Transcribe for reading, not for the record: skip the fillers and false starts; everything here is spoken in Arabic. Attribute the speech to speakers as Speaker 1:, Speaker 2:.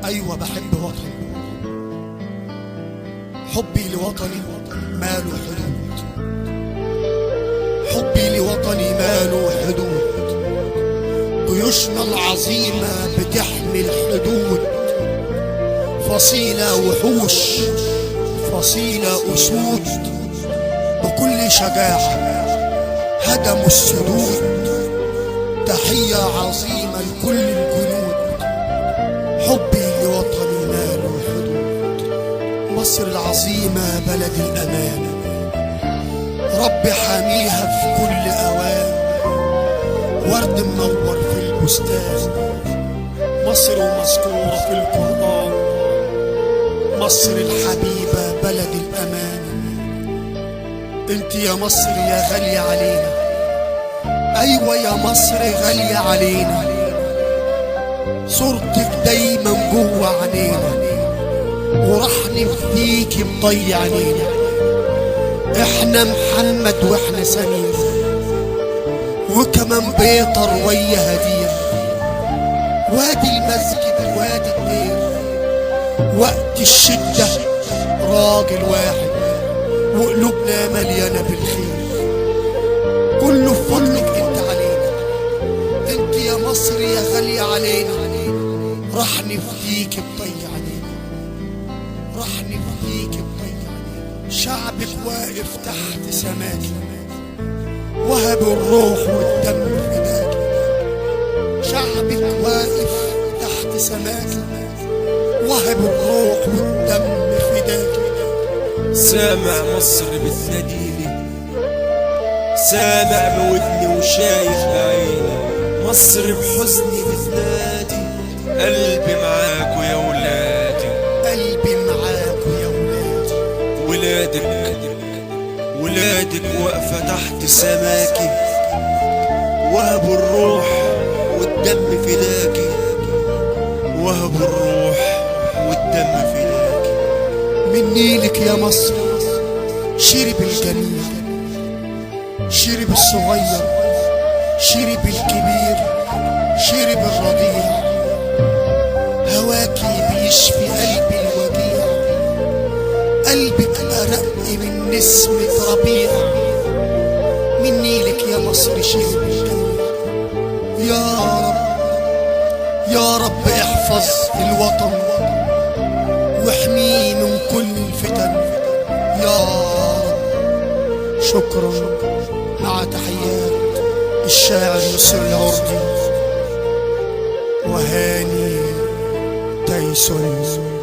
Speaker 1: أيوة بحب وطني، حبي لوطني ماله حدود، حبي لوطني ماله حدود. جيوشنا العظيمة بتحمي الحدود، فصيلة وحوش فصيلة أسود، بكل شجاعة هدموا السدود. تحية عظيمة لكل الجنود، حبي لوطني ماله حدود. مصر العظيمة بلد الأمان، رب حاميها في كل أوان، ورد منور في البستان. مصر ومذكورة في القرآن، مصر الحبيبة بلد الأمان. انت يا مصر يا غالية علينا، أيوة يا مصر غالية علينا، صورتك دايما جوه عينينا، ورحن فيكي مضيع عينينا. احنا محمد واحنا سمير، وكمان بيطر ويا هدير، وادي المسجد وادي الدير. وقت الشدة راجل واحد، وقلوبنا مليانة بالخير، كله بفضلك انت علينا. انت يا مصر يا غالية علينا، راح نفديك بضيع علينا، راح نفديك بضيع علينا. شعبك واقف تحت سماك، وهب الروح والدم فداك. شعبك واقف تحت سماك، وهب الروح والدم فداك.
Speaker 2: سامع مصر بتناديني، سامع بودني وشايف بعيني، مصر بحزني بتنادي، قلبي معاكوا يا ولادي،
Speaker 1: قلبي معاكوا يا ولادي.
Speaker 2: ولادك واقفة تحت سماكي، وهبوا الروح والدم فداكي، وهبوا الروح والدم فداكي.
Speaker 1: من نيلك يا مصر شرب الجميع، شرب الصغير، شرب الكبير، شرب الرضيع. هواكي بيشفي قلبي الوجيع، قلبك أرق من نسمة ربيع. من نيلك يا مصر شرب الجميع. يا رب يا رب احفظ الوطن، واحميه من كل الفتن يا رب. شكرا، مع تحيات الشاعر مصر العرضي وهاني تايسون.